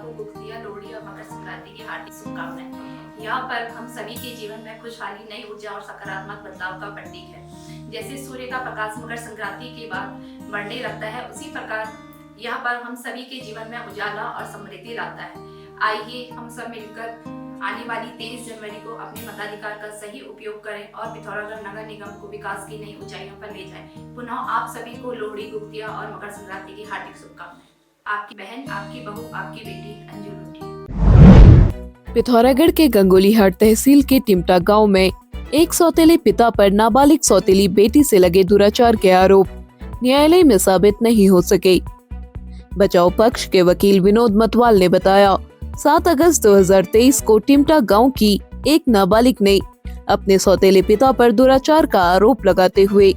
को गुफ्तिया, लोहड़ी और मकर संक्रांति की हार्दिक शुभकामनाएं। यहाँ पर हम सभी के जीवन में खुशहाली, नई ऊर्जा और सकारात्मक बदलाव का प्रतीक है। जैसे सूर्य का प्रकाश मकर संक्रांति के बाद बढ़ने लगता है, उसी प्रकार यहाँ पर हम सभी के जीवन में उजाला और समृद्धि लाता है। आइए हम सब मिलकर आने वाली 23 जनवरी को अपने मताधिकार का सही उपयोग करें और पिथौरागढ़ नगर निगम को विकास की नई ऊंचाइयों पर ले जाएं। पुनः आप सभी को लोहड़ी, गुफ्तिया और मकर संक्रांति की हार्दिक शुभकामनाएं। आपकी बहन, आपकी बहू, आपकी बेटी अंजू लुंठी। पिथौरागढ़ के गंगोलीहाट तहसील के टिमटा गांव में एक सौतेले पिता पर नाबालिग सौतेली बेटी से लगे दुराचार के आरोप न्यायालय में साबित नहीं हो सके। बचाव पक्ष के वकील विनोद मतवाल ने बताया, 7 अगस्त 2023 को टिमटा गांव की एक नाबालिग ने अपने सौतेले पिता पर दुराचार का आरोप लगाते हुए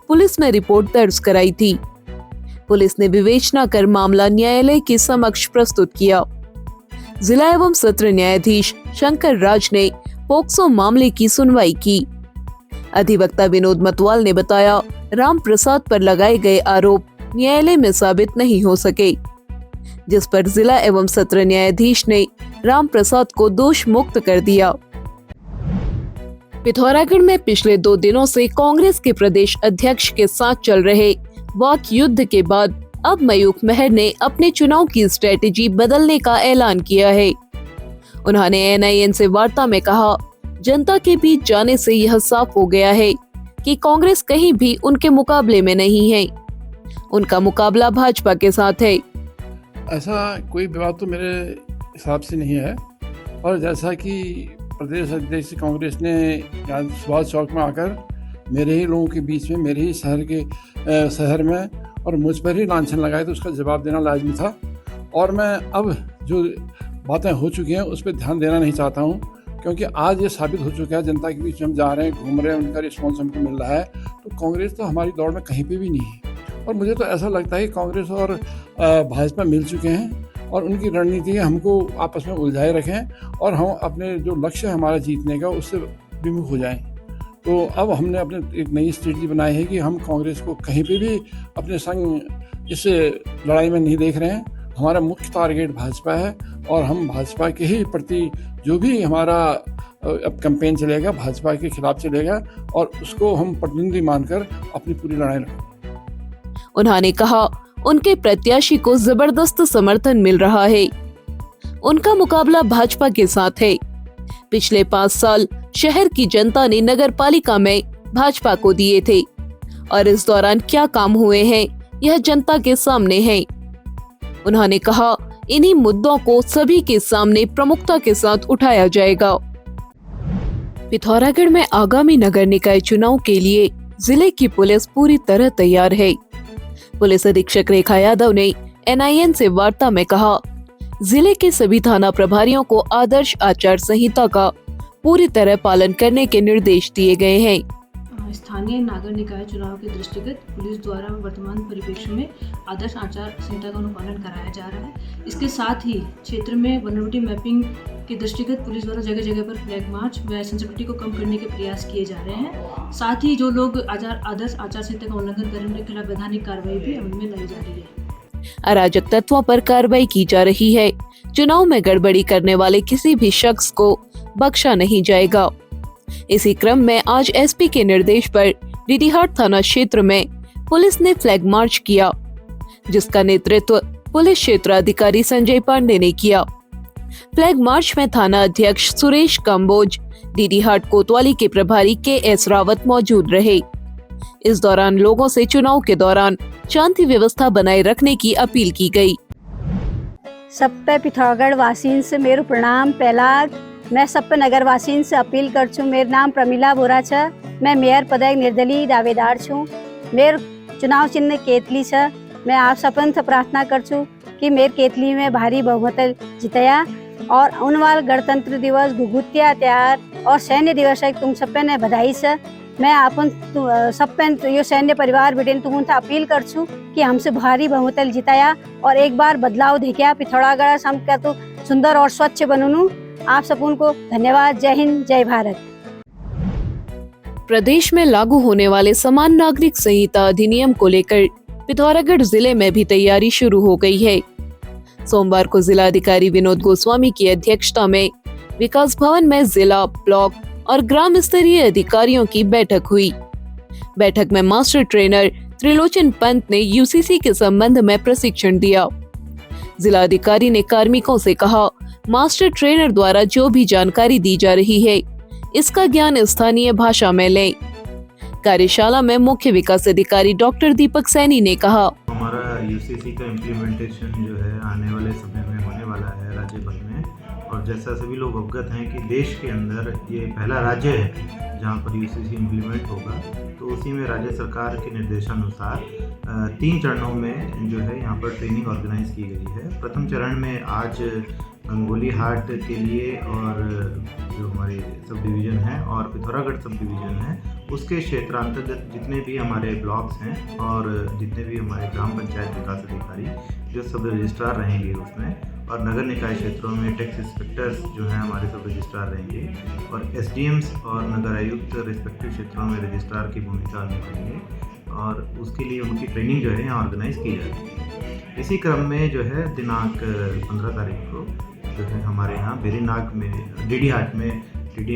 पुलिस में रिपोर्ट दर्ज कराई थी। पुलिस ने विवेचना कर मामला न्यायालय के समक्ष प्रस्तुत किया। जिला एवं सत्र न्यायाधीश शंकर राज ने पोक्सो मामले की सुनवाई की। अधिवक्ता विनोद मतवाल ने बताया, राम प्रसाद पर लगाए गए आरोप न्यायालय में साबित नहीं हो सके, जिस पर जिला एवं सत्र न्यायाधीश ने राम प्रसाद को दोष मुक्त कर दिया। पिथौरागढ़ में पिछले 2 दिनों से कांग्रेस के प्रदेश अध्यक्ष के साथ चल रहे वाक युद्ध के बाद अब मयूख मेहर ने अपने चुनाव की स्ट्रेटेजी बदलने का ऐलान किया है। उन्होंने NIN से वार्ता में कहा, जनता के बीच जाने से यह साफ हो गया है कि कांग्रेस कहीं भी उनके मुकाबले में नहीं है। उनका मुकाबला भाजपा के साथ है। ऐसा कोई विवाद तो मेरे हिसाब से नहीं है, और जैसा कि प्रदेश अध्यक्ष कांग्रेस ने सुभाष चौक में आकर मेरे ही लोगों के बीच में, मेरे ही शहर में और मुझ पर ही लांछन लगाए, तो उसका जवाब देना लाजमी था। और मैं अब जो बातें हो चुकी हैं उस पर ध्यान देना नहीं चाहता हूं, क्योंकि आज ये साबित हो चुका है, जनता के बीच में हम जा रहे हैं, घूम रहे हैं, उनका रिस्पॉन्स हमको मिल रहा है, तो कांग्रेस तो हमारी दौड़ में कहीं पे भी नहीं है। और मुझे तो ऐसा लगता है कि कांग्रेस और भाजपा मिल चुके हैं और उनकी रणनीति हमको आपस में उलझाए रखें और हम अपने जो लक्ष्य है हमारा जीतने का, उससे विमुख हो जाएं। तो अब हमने अपने एक नई स्ट्रेटजी बनाई है कि हम कांग्रेस को कहीं पे भी अपने संग इस लड़ाई में नहीं देख रहे हैं। हमारा मुख्य टारगेट भाजपा है और हम भाजपा के ही प्रति जो भी हमारा अब कैंपेन चलेगा, भाजपा के खिलाफ चलेगा और उसको हम प्रतिनिधि मानकर अपनी पूरी लड़ाई लड़ेंगे। उन्होंने कहा, उनके प्रत्याशी को जबरदस्त समर्थन मिल रहा है। उनका मुकाबला भाजपा के साथ है। पिछले 5 साल शहर की जनता ने नगर पालिका में भाजपा को दिए थे और इस दौरान क्या काम हुए हैं यह जनता के सामने है। उन्होंने कहा, इन्हीं मुद्दों को सभी के सामने प्रमुखता के साथ उठाया जाएगा। पिथौरागढ़ में आगामी नगर निकाय चुनाव के लिए जिले की पुलिस पूरी तरह तैयार है। पुलिस अधीक्षक रेखा यादव ने NIN से वार्ता में कहा, जिले के सभी थाना प्रभारियों को आदर्श आचार संहिता का पूरी तरह पालन करने के निर्देश दिए गए हैं। स्थानीय नागर निकाय चुनाव के दृष्टिगत पुलिस द्वारा वर्तमान परिप्रेक्ष्य में आदर्श आचार संहिता का अनुपालन कराया जा रहा है। इसके साथ ही क्षेत्र में वल्नरेबिलिटी मैपिंग के दृष्टिगत पुलिस द्वारा जगह जगह पर फ्लैग मार्च व सेंसिटिविटी को कम करने के प्रयास किए जा रहे हैं। साथ ही जो लोग आदर्श आचार संहिता का उल्लंघन करें उनके खिलाफ वैधानिक कार्रवाई भी अमल में लाई जा रही है। अराजक तत्वों पर कार्रवाई की जा रही है। चुनाव में गड़बड़ी करने वाले किसी भी शख्स को बख्शा नहीं जाएगा। इसी क्रम में आज SP के निर्देश पर डीडीहाट थाना क्षेत्र में पुलिस ने फ्लैग मार्च किया, जिसका नेतृत्व पुलिस क्षेत्राधिकारी संजय पांडे ने किया। फ्लैग मार्च में थाना अध्यक्ष सुरेश कंबोज, डीडीहाट कोतवाली के प्रभारी KS रावत मौजूद रहे। इस दौरान लोगों से चुनाव के दौरान शांति व्यवस्था बनाए रखने की अपील की गई। सब पे पिथौरागढ़ वासीन से मेरे प्रणाम। पहला मैं सब पे नगर वासीन से अपील कर छूँ। मेरा नाम प्रमिला बोरा छ। मैं मेयर पद निर्दलीय दावेदार छूँ। मेरे चुनाव चिन्ह केतली छ। मैं आप सबन से प्रार्थना कर छूँ कि मेरे केतली में भारी बहुमत जितया और उन वाल गणतंत्र दिवस, घुघुतिया त्योहार और सैन्य दिवस है, तुम सब पे ने बधाई से। मैं अपन सब पे यो सैन्य परिवार बेटेन तुम उनसे अपील कर छूँ कि हमसे भारी बहुमत जिताया और एक बार बदलाव देखिया पिथौरागढ़ हम क्या तो सुंदर और स्वच्छ बनूं। आप सब उनको धन्यवाद। जय हिंद, जय भारत। प्रदेश में लागू होने वाले समान नागरिक संहिता अधिनियम को लेकर पिथौरागढ़ जिले में भी तैयारी शुरू हो गई है। सोमवार को जिला अधिकारी विनोद गोस्वामी की अध्यक्षता में विकास भवन में जिला, ब्लॉक और ग्राम स्तरीय अधिकारियों की बैठक हुई। बैठक में मास्टर ट्रेनर त्रिलोचन पंत ने यूसीसी के संबंध में प्रशिक्षण दिया। जिला अधिकारी ने कार्मिकों से कहा, मास्टर ट्रेनर द्वारा जो भी जानकारी दी जा रही है, इसका ज्ञान स्थानीय भाषा में लें। कार्यशाला में मुख्य विकास अधिकारी डॉक्टर दीपक सैनी ने कहा, हमारा यूसीसी का इम्प्लीमेंटेशन जो है आने वाले समय में होने वाला है राज्य भर में, और जैसा सभी लोग अवगत हैं कि देश के अंदर ये पहला राज्य है जहाँ पर यूसीसी इम्प्लीमेंट होगा। तो उसी में राज्य सरकार के निर्देशानुसार 3 चरणों में जो है यहाँ पर ट्रेनिंग ऑर्गेनाइज की गई है। प्रथम चरण में आज गंगोली हाट के लिए और जो हमारे सब डिवीज़न है और पिथौरागढ़ सब डिवीज़न है उसके क्षेत्रांतर्गत जितने भी हमारे ब्लॉक्स हैं और जितने भी हमारे ग्राम पंचायत विकास अधिकारी जो सब रजिस्ट्रार रहेंगे उसमें, और नगर निकाय क्षेत्रों में टैक्स इंस्पेक्टर्स जो हैं हमारे सब रजिस्ट्रार रहेंगे, और एसडीएम्स और नगर आयुक्त रिस्पेक्टिव क्षेत्रों में रजिस्ट्रार की भूमिका निभाएंगे, और उसके लिए उनकी ट्रेनिंग जो है यहाँ ऑर्गेनाइज की जाती है। इसी क्रम में जो है दिनांक 15 तारीख को जो है हमारे यहाँ बेरीनाग में डीडी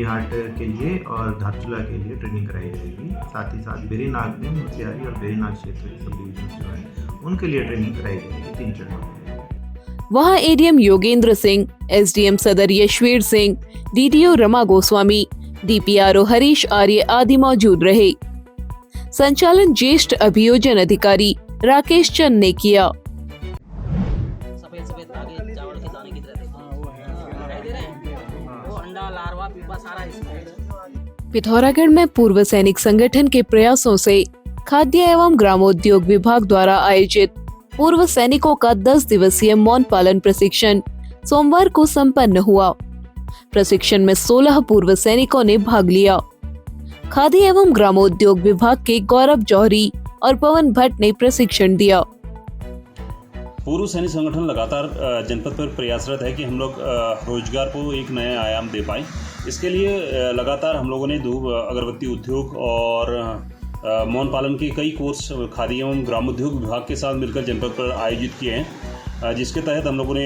हाट के लिए और धारचूला के लिए ट्रेनिंग कराई जाएगी। साथ ही साथ बेरीनाग में मुंशियारी और बेरीनाग क्षेत्र के सब डिवीजन जो है उनके लिए ट्रेनिंग कराई जाएगी 3 चरणों में। वहां एडीएम योगेंद्र सिंह, एसडीएम सदर यशवीर सिंह, डीडीओ रमा गोस्वामी, डीपीआरओ हरीश आर्य आदि मौजूद रहे। संचालन ज्येष्ठ अभियोजन अधिकारी राकेश चंद ने किया। सफेद आगे चावल के दाने की तरह दिखाई दे रहे हैं, वो अंडा लार्वा पीपा सारा इसमें। पिथौरागढ़ में पूर्व सैनिक संगठन के प्रयासों से खाद्य एवं ग्रामोद्योग विभाग द्वारा आयोजित पूर्व सैनिकों का 10 दिवसीय मौन पालन प्रशिक्षण सोमवार को संपन्न हुआ। प्रशिक्षण में 16 पूर्व सैनिकों ने भाग लिया। खाद्य एवं ग्रामोद्योग विभाग के गौरव जौहरी और पवन भट्ट ने प्रशिक्षण दिया। पूर्व सैनिक संगठन लगातार जनपद पर प्रयासरत है कि हम लोग रोजगार को एक नया आयाम दे पाएं। इसके लिए लगातार हम लोगों ने धूप अगरबत्ती उद्योग और मौन पालन के कई कोर्स खाद्य एवं ग्रामोद्योग विभाग के साथ मिलकर जनपद पर आयोजित किए हैं, जिसके तहत हम लोगों ने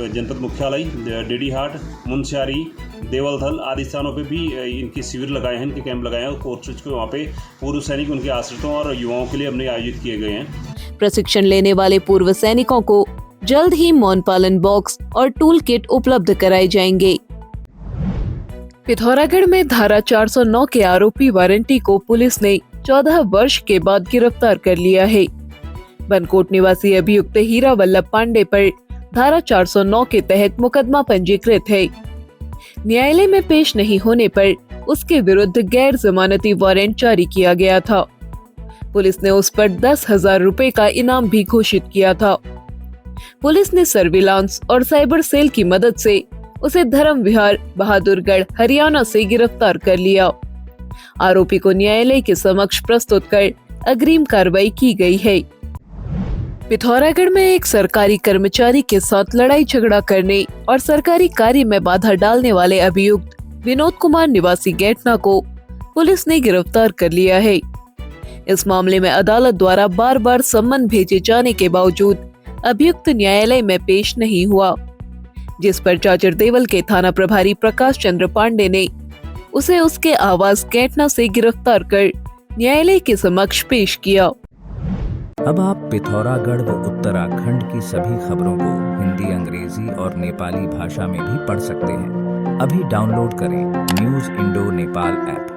जनपद मुख्यालय, डीडी हाट, मुंशियारी, देवलथल आदि स्थानों पे भी इनके शिविर लगाए हैं, इनके कैंप लगाए हैं और कोर्सेज को वहाँ पे पूर्व सैनिक, उनके आश्रितों और युवाओं के लिए हमने आयोजित किए गए हैं। प्रशिक्षण लेने वाले पूर्व सैनिकों को जल्द ही मौन पालन बॉक्स और टूल किट उपलब्ध कराए जाएंगे। पिथौरागढ़ में धारा 409 के आरोपी वारंटी को पुलिस ने 14 वर्ष के बाद गिरफ्तार कर लिया है। बनकोट निवासी अभियुक्त हीरा वल्लभ पांडे पर धारा 409 के तहत मुकदमा पंजीकृत है। न्यायालय में पेश नहीं होने पर उसके विरुद्ध गैर जमानती वारंट जारी किया गया था। पुलिस ने उस पर 10,000 रुपए का इनाम भी घोषित किया था। पुलिस ने सर्विलांस और साइबर सेल की मदद से उसे धर्म विहार, बहादुरगढ़, हरियाणा से गिरफ्तार कर लिया। आरोपी को न्यायालय के समक्ष प्रस्तुत कर अग्रिम कार्रवाई की गई है। पिथौरागढ़ में एक सरकारी कर्मचारी के साथ लड़ाई झगड़ा करने और सरकारी कार्य में बाधा डालने वाले अभियुक्त विनोद कुमार निवासी गैटना को पुलिस ने गिरफ्तार कर लिया है। इस मामले में अदालत द्वारा बार बार सम्मन भेजे जाने के बावजूद अभियुक्त न्यायालय में पेश नहीं हुआ, जिस पर चाचर देवल के थाना प्रभारी प्रकाश चंद्र पांडे ने उसे उसके आवास गैटना से गिरफ्तार कर न्यायालय के समक्ष पेश किया। अब आप पिथौरागढ़ व उत्तराखंड की सभी खबरों को हिंदी, अंग्रेजी और नेपाली भाषा में भी पढ़ सकते हैं। अभी डाउनलोड करें न्यूज़ इंडो नेपाल ऐप।